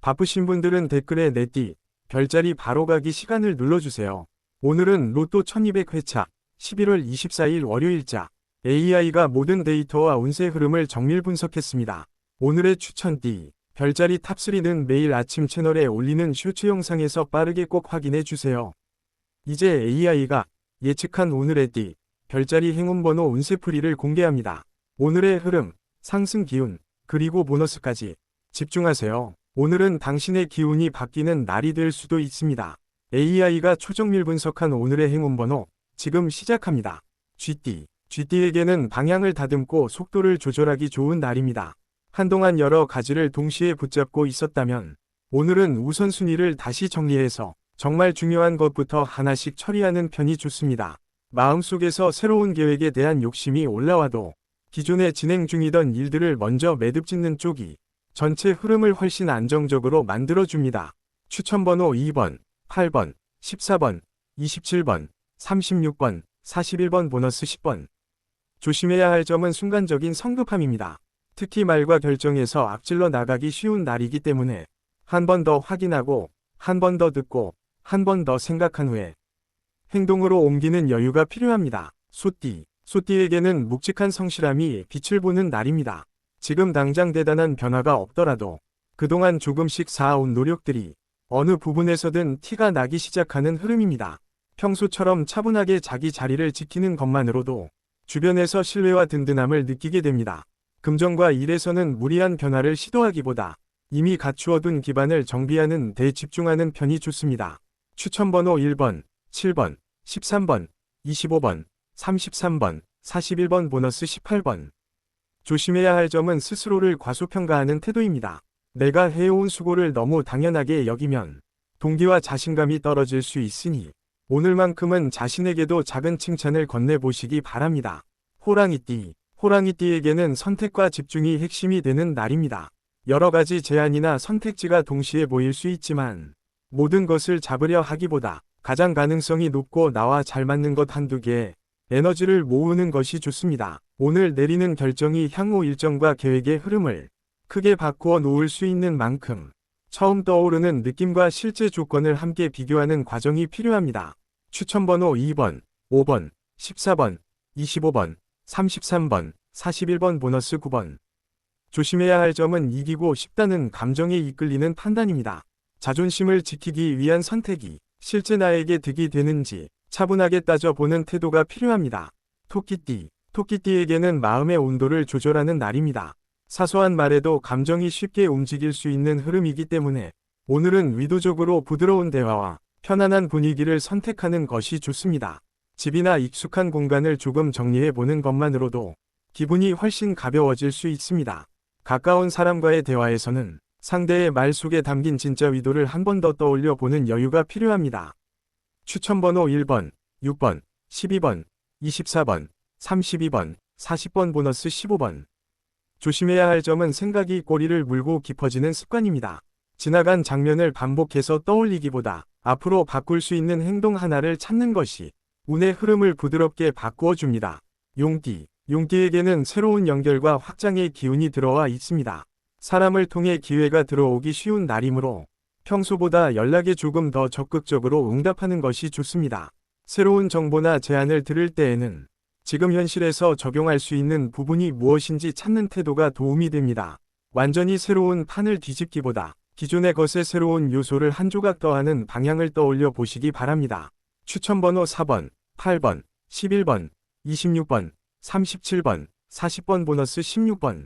바쁘신 분들은 댓글에 내띠, 별자리 바로 가기 시간을 눌러주세요. 오늘은 로또 1200회차 11월 24일 월요일자 AI가 모든 데이터와 운세 흐름을 정밀 분석했습니다. 오늘의 추천띠, 별자리 탑3는 매일 아침 채널에 올리는 쇼츠 영상에서 빠르게 꼭 확인해 주세요. 이제 AI가 예측한 오늘의 띠, 별자리 행운번호 운세풀이를 공개합니다. 오늘의 흐름, 상승 기운, 그리고 보너스까지 집중하세요. 오늘은 당신의 기운이 바뀌는 날이 될 수도 있습니다. AI가 초정밀 분석한 오늘의 행운번호, 지금 시작합니다. 쥐띠, 쥐띠에게는 방향을 다듬고 속도를 조절하기 좋은 날입니다. 한동안 여러 가지를 동시에 붙잡고 있었다면 오늘은 우선순위를 다시 정리해서 정말 중요한 것부터 하나씩 처리하는 편이 좋습니다. 마음속에서 새로운 계획에 대한 욕심이 올라와도 기존에 진행 중이던 일들을 먼저 매듭짓는 쪽이 전체 흐름을 훨씬 안정적으로 만들어줍니다. 추천번호 2번, 8번, 14번, 27번, 36번, 41번 보너스 10번. 조심해야 할 점은 순간적인 성급함입니다. 특히 말과 결정에서 앞질러 나가기 쉬운 날이기 때문에 한 번 더 확인하고 한 번 더 듣고 한 번 더 생각한 후에 행동으로 옮기는 여유가 필요합니다. 소띠, 소띠에게는 묵직한 성실함이 빛을 보는 날입니다. 지금 당장 대단한 변화가 없더라도 그동안 조금씩 쌓아온 노력들이 어느 부분에서든 티가 나기 시작하는 흐름입니다. 평소처럼 차분하게 자기 자리를 지키는 것만으로도 주변에서 신뢰와 든든함을 느끼게 됩니다. 금전과 일에서는 무리한 변화를 시도하기보다 이미 갖추어둔 기반을 정비하는 데 집중하는 편이 좋습니다. 추천번호 1번, 7번, 13번, 25번, 33번, 41번 보너스 18번. 조심해야 할 점은 스스로를 과소평가하는 태도입니다. 내가 해온 수고를 너무 당연하게 여기면 동기와 자신감이 떨어질 수 있으니 오늘만큼은 자신에게도 작은 칭찬을 건네보시기 바랍니다. 호랑이띠, 호랑이띠에게는 선택과 집중이 핵심이 되는 날입니다. 여러 가지 제안이나 선택지가 동시에 보일 수 있지만 모든 것을 잡으려 하기보다 가장 가능성이 높고 나와 잘 맞는 것 한두 개에 에너지를 모으는 것이 좋습니다. 오늘 내리는 결정이 향후 일정과 계획의 흐름을 크게 바꾸어 놓을 수 있는 만큼 처음 떠오르는 느낌과 실제 조건을 함께 비교하는 과정이 필요합니다. 추천번호 2번, 5번, 14번, 25번, 33번, 41번 보너스 9번. 조심해야 할 점은 이기고 싶다는 감정에 이끌리는 판단입니다. 자존심을 지키기 위한 선택이 실제 나에게 득이 되는지 차분하게 따져보는 태도가 필요합니다. 토끼띠, 토끼띠에게는 마음의 온도를 조절하는 날입니다. 사소한 말에도 감정이 쉽게 움직일 수 있는 흐름이기 때문에 오늘은 의도적으로 부드러운 대화와 편안한 분위기를 선택하는 것이 좋습니다. 집이나 익숙한 공간을 조금 정리해보는 것만으로도 기분이 훨씬 가벼워질 수 있습니다. 가까운 사람과의 대화에서는 상대의 말 속에 담긴 진짜 의도를 한 번 더 떠올려 보는 여유가 필요합니다. 추천번호 1번, 6번, 12번, 24번, 32번, 40번 보너스 15번. 조심해야 할 점은 생각이 꼬리를 물고 깊어지는 습관입니다. 지나간 장면을 반복해서 떠올리기보다 앞으로 바꿀 수 있는 행동 하나를 찾는 것이 운의 흐름을 부드럽게 바꾸어 줍니다. 용띠, 용띠에게는 새로운 연결과 확장의 기운이 들어와 있습니다. 사람을 통해 기회가 들어오기 쉬운 날이므로 평소보다 연락에 조금 더 적극적으로 응답하는 것이 좋습니다. 새로운 정보나 제안을 들을 때에는 지금 현실에서 적용할 수 있는 부분이 무엇인지 찾는 태도가 도움이 됩니다. 완전히 새로운 판을 뒤집기보다 기존의 것에 새로운 요소를 한 조각 더하는 방향을 떠올려 보시기 바랍니다. 추천번호 4번, 8번, 11번, 26번, 37번, 40번 보너스 16번.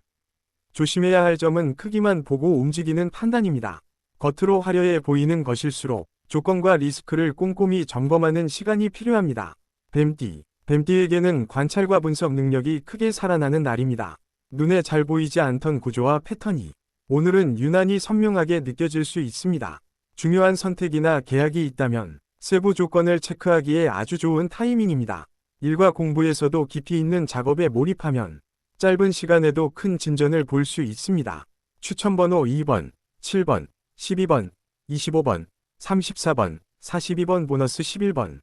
조심해야 할 점은 크기만 보고 움직이는 판단입니다. 겉으로 화려해 보이는 것일수록 조건과 리스크를 꼼꼼히 점검하는 시간이 필요합니다. 뱀띠, 뱀띠에게는 관찰과 분석 능력이 크게 살아나는 날입니다. 눈에 잘 보이지 않던 구조와 패턴이 오늘은 유난히 선명하게 느껴질 수 있습니다. 중요한 선택이나 계약이 있다면 세부 조건을 체크하기에 아주 좋은 타이밍입니다. 일과 공부에서도 깊이 있는 작업에 몰입하면 짧은 시간에도 큰 진전을 볼 수 있습니다. 추천번호 2번, 7번, 12번, 25번, 34번, 42번 보너스 11번.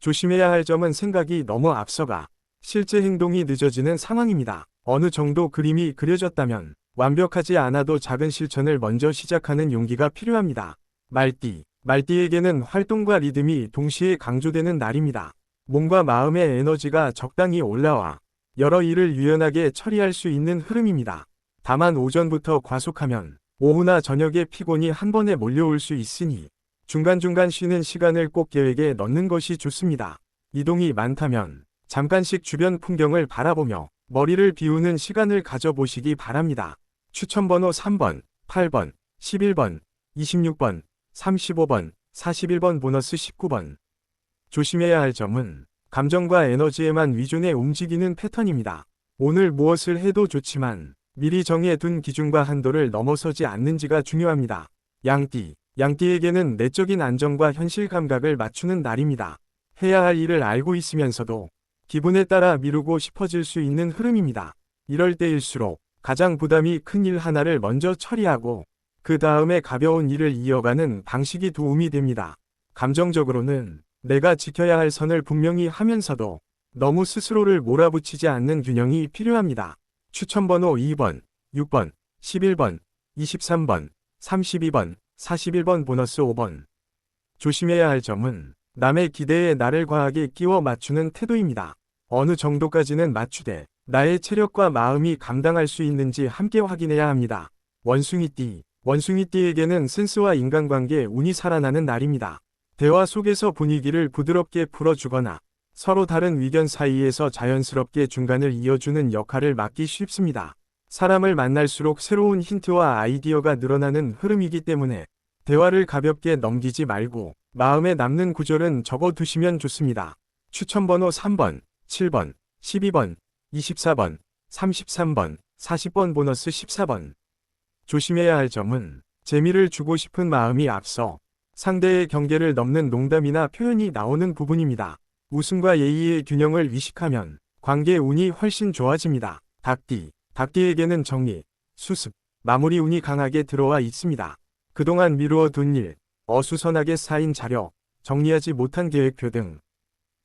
조심해야 할 점은 생각이 너무 앞서가 실제 행동이 늦어지는 상황입니다. 어느 정도 그림이 그려졌다면 완벽하지 않아도 작은 실천을 먼저 시작하는 용기가 필요합니다. 말띠에게는 활동과 리듬이 동시에 강조되는 날입니다. 몸과 마음의 에너지가 적당히 올라와 여러 일을 유연하게 처리할 수 있는 흐름입니다. 다만 오전부터 과속하면 오후나 저녁에 피곤이 한 번에 몰려올 수 있으니 중간중간 쉬는 시간을 꼭 계획에 넣는 것이 좋습니다. 이동이 많다면 잠깐씩 주변 풍경을 바라보며 머리를 비우는 시간을 가져보시기 바랍니다. 추천번호 3번, 8번, 11번, 26번, 35번, 41번 보너스 19번. 조심해야 할 점은 감정과 에너지에만 위존해 움직이는 패턴입니다. 오늘 무엇을 해도 좋지만 미리 정해둔 기준과 한도를 넘어서지 않는지가 중요합니다. 양띠에게는 내적인 안정과 현실 감각을 맞추는 날입니다. 해야 할 일을 알고 있으면서도 기분에 따라 미루고 싶어질 수 있는 흐름입니다. 이럴 때일수록 가장 부담이 큰 일 하나를 먼저 처리하고 그 다음에 가벼운 일을 이어가는 방식이 도움이 됩니다. 감정적으로는 내가 지켜야 할 선을 분명히 하면서도 너무 스스로를 몰아붙이지 않는 균형이 필요합니다. 추천번호 2번, 6번, 11번, 23번, 32번, 41번 보너스 5번. 조심해야 할 점은 남의 기대에 나를 과하게 끼워 맞추는 태도입니다. 어느 정도까지는 맞추되 나의 체력과 마음이 감당할 수 있는지 함께 확인해야 합니다. 원숭이띠에게는 센스와 인간관계 운이 살아나는 날입니다. 대화 속에서 분위기를 부드럽게 풀어주거나 서로 다른 의견 사이에서 자연스럽게 중간을 이어주는 역할을 맡기 쉽습니다. 사람을 만날수록 새로운 힌트와 아이디어가 늘어나는 흐름이기 때문에 대화를 가볍게 넘기지 말고 마음에 남는 구절은 적어두시면 좋습니다. 추천번호 3번, 7번, 12번, 24번, 33번, 40번 보너스 14번. 조심해야 할 점은 재미를 주고 싶은 마음이 앞서 상대의 경계를 넘는 농담이나 표현이 나오는 부분입니다. 웃음과 예의의 균형을 위식하면 관계 운이 훨씬 좋아집니다. 닭띠에게는 정리, 수습, 마무리 운이 강하게 들어와 있습니다. 그동안 미루어둔 일, 어수선하게 쌓인 자료, 정리하지 못한 계획표 등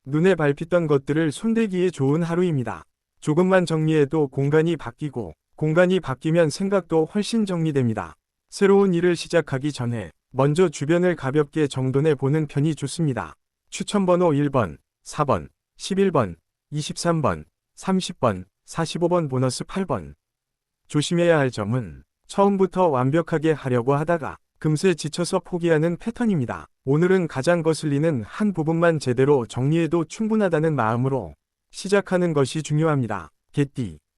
눈에 밟히던 것들을 손대기에 좋은 하루입니다. 조금만 정리해도 공간이 바뀌고 공간이 바뀌면 생각도 훨씬 정리됩니다. 새로운 일을 시작하기 전에 먼저 주변을 가볍게 정돈해 보는 편이 좋습니다. 추천번호 1번, 4번, 11번, 23번, 30번, 45번 보너스 8번. 조심해야 할 점은 처음부터 완벽하게 하려고 하다가 금세 지쳐서 포기하는 패턴입니다. 오늘은 가장 거슬리는 한 부분만 제대로 정리해도 충분하다는 마음으로 시작하는 것이 중요합니다.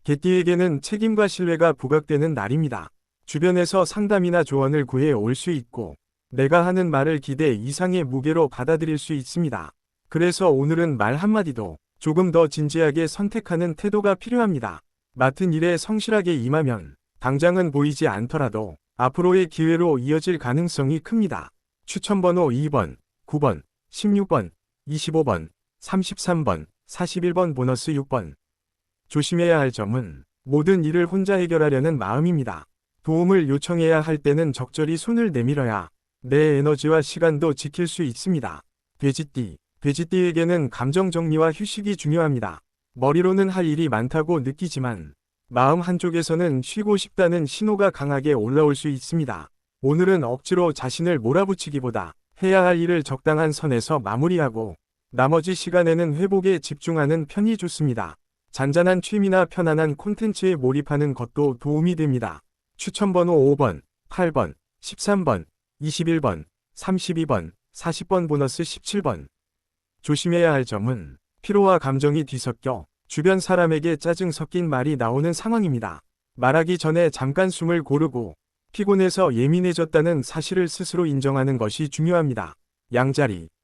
개띠에게는 책임과 신뢰가 부각되는 날입니다. 주변에서 상담이나 조언을 구해 올 수 있고 내가 하는 말을 기대 이상의 무게로 받아들일 수 있습니다. 그래서 오늘은 말 한마디도 조금 더 진지하게 선택하는 태도가 필요합니다. 맡은 일에 성실하게 임하면 당장은 보이지 않더라도 앞으로의 기회로 이어질 가능성이 큽니다. 추천번호 2번, 9번, 16번, 25번, 33번, 41번 보너스 6번. 조심해야 할 점은 모든 일을 혼자 해결하려는 마음입니다. 도움을 요청해야 할 때는 적절히 손을 내밀어야 내 에너지와 시간도 지킬 수 있습니다. 돼지띠에게는 감정 정리와 휴식이 중요합니다. 머리로는 할 일이 많다고 느끼지만 마음 한쪽에서는 쉬고 싶다는 신호가 강하게 올라올 수 있습니다. 오늘은 억지로 자신을 몰아붙이기보다 해야 할 일을 적당한 선에서 마무리하고 나머지 시간에는 회복에 집중하는 편이 좋습니다. 잔잔한 취미나 편안한 콘텐츠에 몰입하는 것도 도움이 됩니다. 추천번호 5번, 8번, 13번, 21번, 32번, 40번 보너스 17번. 조심해야 할 점은 피로와 감정이 뒤섞여 주변 사람에게 짜증 섞인 말이 나오는 상황입니다. 말하기 전에 잠깐 숨을 고르고 피곤해서 예민해졌다는 사실을 스스로 인정하는 것이 중요합니다.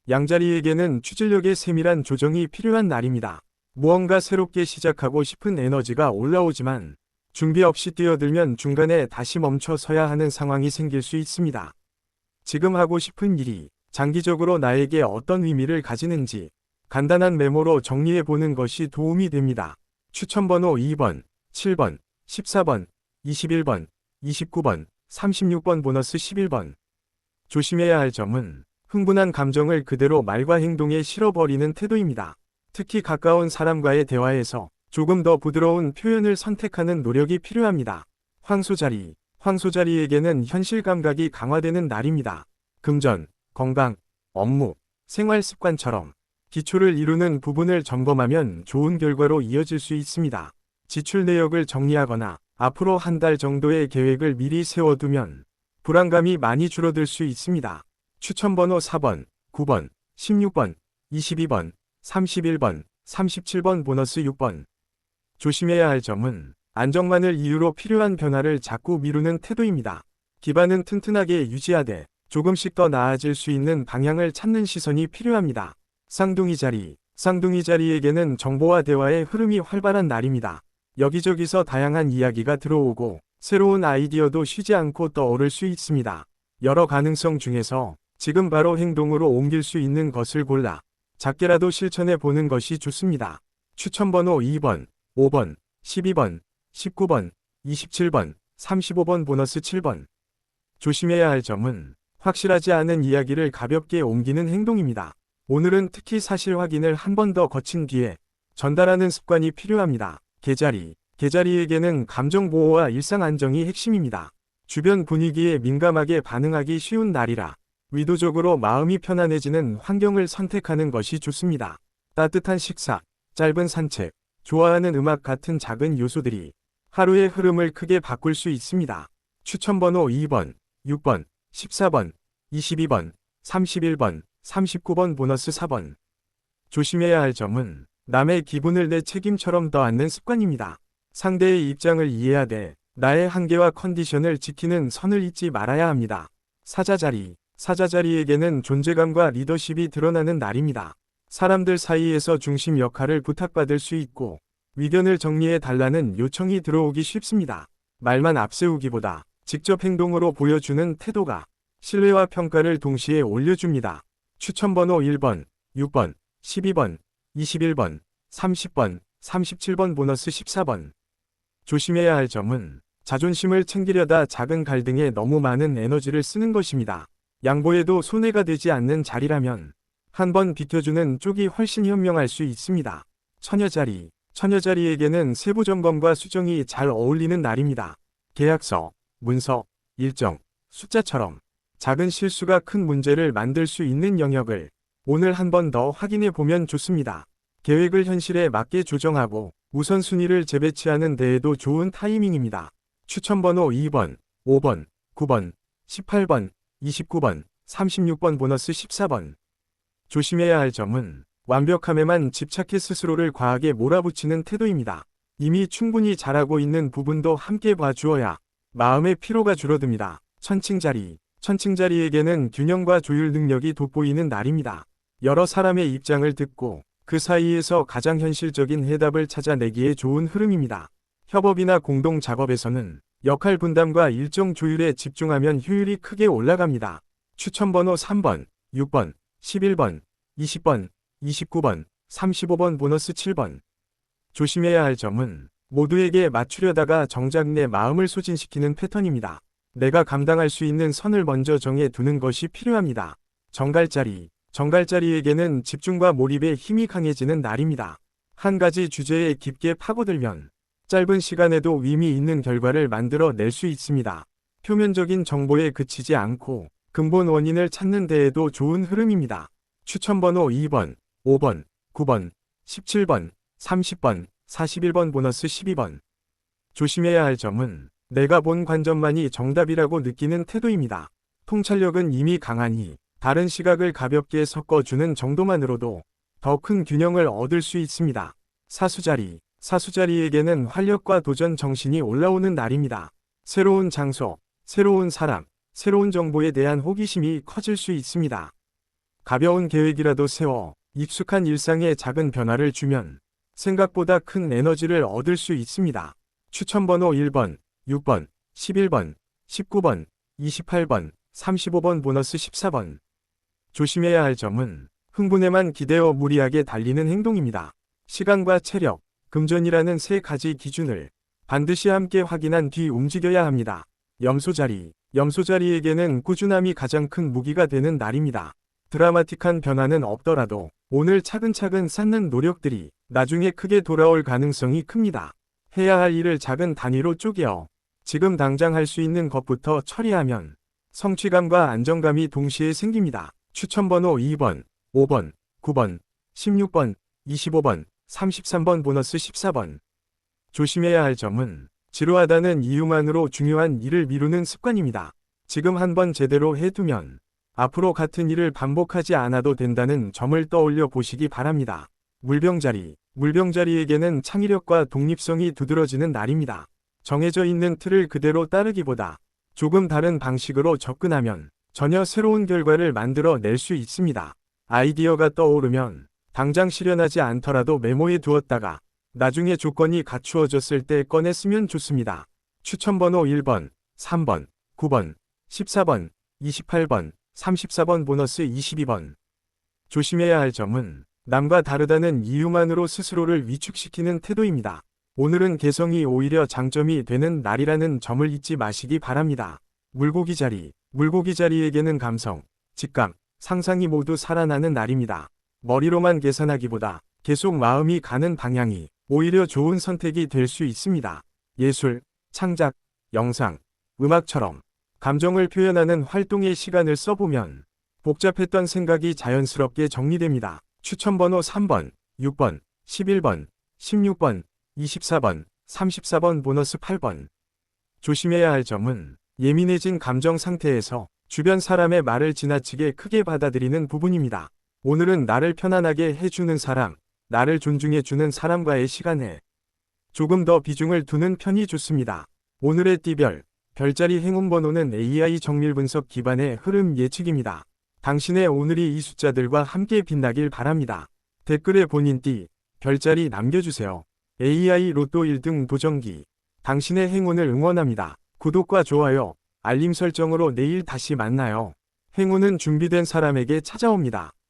양자리에게는 추진력의 세밀한 조정이 필요한 날입니다. 무언가 새롭게 시작하고 싶은 에너지가 올라오지만 준비 없이 뛰어들면 중간에 다시 멈춰 서야 하는 상황이 생길 수 있습니다. 지금 하고 싶은 일이 장기적으로 나에게 어떤 의미를 가지는지 간단한 메모로 정리해 보는 것이 도움이 됩니다. 추천번호 2번, 7번, 14번, 21번, 29번, 36번 보너스 11번. 조심해야 할 점은 흥분한 감정을 그대로 말과 행동에 실어버리는 태도입니다. 특히 가까운 사람과의 대화에서 조금 더 부드러운 표현을 선택하는 노력이 필요합니다. 황소자리. 황소자리에게는 현실 감각이 강화되는 날입니다. 금전, 건강, 업무, 생활 습관처럼 기초를 이루는 부분을 점검하면 좋은 결과로 이어질 수 있습니다. 지출 내역을 정리하거나 앞으로 한 달 정도의 계획을 미리 세워두면 불안감이 많이 줄어들 수 있습니다. 추천번호 4번, 9번, 16번, 22번, 31번, 37번 보너스 6번. 조심해야 할 점은 안정만을 이유로 필요한 변화를 자꾸 미루는 태도입니다. 기반은 튼튼하게 유지하되 조금씩 더 나아질 수 있는 방향을 찾는 시선이 필요합니다. 쌍둥이 자리. 쌍둥이 자리에게는 정보와 대화의 흐름이 활발한 날입니다. 여기저기서 다양한 이야기가 들어오고 새로운 아이디어도 쉬지 않고 떠오를 수 있습니다. 여러 가능성 중에서 지금 바로 행동으로 옮길 수 있는 것을 골라 작게라도 실천해 보는 것이 좋습니다. 추천번호 2번, 5번, 12번, 19번, 27번, 35번 보너스 7번. 조심해야 할 점은 확실하지 않은 이야기를 가볍게 옮기는 행동입니다. 오늘은 특히 사실 확인을 한 번 더 거친 뒤에 전달하는 습관이 필요합니다. 개자리. 개자리에게는 감정 보호와 일상 안정이 핵심입니다. 주변 분위기에 민감하게 반응하기 쉬운 날이라 의도적으로 마음이 편안해지는 환경을 선택하는 것이 좋습니다. 따뜻한 식사, 짧은 산책, 좋아하는 음악 같은 작은 요소들이 하루의 흐름을 크게 바꿀 수 있습니다. 추천번호 2번, 6번, 14번, 22번, 31번, 39번 보너스 4번. 조심해야 할 점은 남의 기분을 내 책임처럼 떠안는 습관입니다. 상대의 입장을 이해하되 나의 한계와 컨디션을 지키는 선을 잊지 말아야 합니다. 사자자리. 사자자리에게는 존재감과 리더십이 드러나는 날입니다. 사람들 사이에서 중심 역할을 부탁받을 수 있고 의견을 정리해 달라는 요청이 들어오기 쉽습니다. 말만 앞세우기보다 직접 행동으로 보여주는 태도가 신뢰와 평가를 동시에 올려줍니다. 추천번호 1번, 6번, 12번, 21번, 30번, 37번 보너스 14번. 조심해야 할 점은 자존심을 챙기려다 작은 갈등에 너무 많은 에너지를 쓰는 것입니다. 양보해도 손해가 되지 않는 자리라면 한번 비켜주는 쪽이 훨씬 현명할 수 있습니다. 처녀자리. 처녀자리에게는 세부 점검과 수정이 잘 어울리는 날입니다. 계약서, 문서, 일정, 숫자처럼 작은 실수가 큰 문제를 만들 수 있는 영역을 오늘 한 번 더 확인해 보면 좋습니다. 계획을 현실에 맞게 조정하고 우선순위를 재배치하는 데에도 좋은 타이밍입니다. 추천번호 2번, 5번, 9번, 18번, 29번, 36번 보너스 14번. 조심해야 할 점은 완벽함에만 집착해 스스로를 과하게 몰아붙이는 태도입니다. 이미 충분히 잘하고 있는 부분도 함께 봐주어야 마음의 피로가 줄어듭니다. 천칭자리. 천칭자리에게는 균형과 조율 능력이 돋보이는 날입니다. 여러 사람의 입장을 듣고 그 사이에서 가장 현실적인 해답을 찾아내기에 좋은 흐름입니다. 협업이나 공동 작업에서는 역할 분담과 일정 조율에 집중하면 효율이 크게 올라갑니다. 추천번호 3번, 6번, 11번, 20번, 29번, 35번 보너스 7번. 조심해야 할 점은 모두에게 맞추려다가 정작 내 마음을 소진시키는 패턴입니다. 내가 감당할 수 있는 선을 먼저 정해 두는 것이 필요합니다. 정갈자리. 정갈자리에게는 집중과 몰입에 힘이 강해지는 날입니다. 한 가지 주제에 깊게 파고들면 짧은 시간에도 의미 있는 결과를 만들어 낼 수 있습니다. 표면적인 정보에 그치지 않고 근본 원인을 찾는 데에도 좋은 흐름입니다. 추천번호 2번, 5번, 9번, 17번, 30번, 41번 보너스 12번. 조심해야 할 점은 내가 본 관점만이 정답이라고 느끼는 태도입니다. 통찰력은 이미 강하니 다른 시각을 가볍게 섞어주는 정도만으로도 더 큰 균형을 얻을 수 있습니다. 사수자리. 사수자리에게는 활력과 도전 정신이 올라오는 날입니다. 새로운 장소, 새로운 사람, 새로운 정보에 대한 호기심이 커질 수 있습니다. 가벼운 계획이라도 세워 익숙한 일상에 작은 변화를 주면 생각보다 큰 에너지를 얻을 수 있습니다. 추천번호 1번, 6번, 11번, 19번, 28번, 35번 보너스 14번. 조심해야 할 점은 흥분에만 기대어 무리하게 달리는 행동입니다. 시간과 체력, 금전이라는 세 가지 기준을 반드시 함께 확인한 뒤 움직여야 합니다. 염소자리. 염소자리에게는 꾸준함이 가장 큰 무기가 되는 날입니다. 드라마틱한 변화는 없더라도 오늘 차근차근 쌓는 노력들이 나중에 크게 돌아올 가능성이 큽니다. 해야 할 일을 작은 단위로 쪼개어 지금 당장 할 수 있는 것부터 처리하면 성취감과 안정감이 동시에 생깁니다. 추천번호 2번, 5번, 9번, 16번, 25번, 33번 보너스 14번. 조심해야 할 점은 지루하다는 이유만으로 중요한 일을 미루는 습관입니다. 지금 한번 제대로 해두면 앞으로 같은 일을 반복하지 않아도 된다는 점을 떠올려 보시기 바랍니다. 물병자리에게는 창의력과 독립성이 두드러지는 날입니다. 정해져 있는 틀을 그대로 따르기보다 조금 다른 방식으로 접근하면 전혀 새로운 결과를 만들어 낼 수 있습니다. 아이디어가 떠오르면 당장 실현하지 않더라도 메모해 두었다가 나중에 조건이 갖추어졌을 때 꺼내 쓰면 좋습니다. 추천번호 1번, 3번, 9번, 14번, 28번, 34번 보너스 22번. 조심해야 할 점은 남과 다르다는 이유만으로 스스로를 위축시키는 태도입니다. 오늘은 개성이 오히려 장점이 되는 날이라는 점을 잊지 마시기 바랍니다. 물고기자리에게는 감성, 직감, 상상이 모두 살아나는 날입니다. 머리로만 계산하기보다 계속 마음이 가는 방향이 오히려 좋은 선택이 될 수 있습니다. 예술, 창작, 영상, 음악처럼 감정을 표현하는 활동에 시간을 써보면 복잡했던 생각이 자연스럽게 정리됩니다. 추천번호 3번, 6번, 11번, 16번, 24번, 34번 보너스 8번. 조심해야 할 점은 예민해진 감정 상태에서 주변 사람의 말을 지나치게 크게 받아들이는 부분입니다. 오늘은 나를 편안하게 해주는 사람, 나를 존중해주는 사람과의 시간에 조금 더 비중을 두는 편이 좋습니다. 오늘의 띠별, 별자리 행운번호는 AI 정밀분석 기반의 흐름 예측입니다. 당신의 오늘이 이 숫자들과 함께 빛나길 바랍니다. 댓글에 본인 띠, 별자리 남겨주세요. AI 로또 1등 도전기. 당신의 행운을 응원합니다. 구독과 좋아요, 알림 설정으로 내일 다시 만나요. 행운은 준비된 사람에게 찾아옵니다.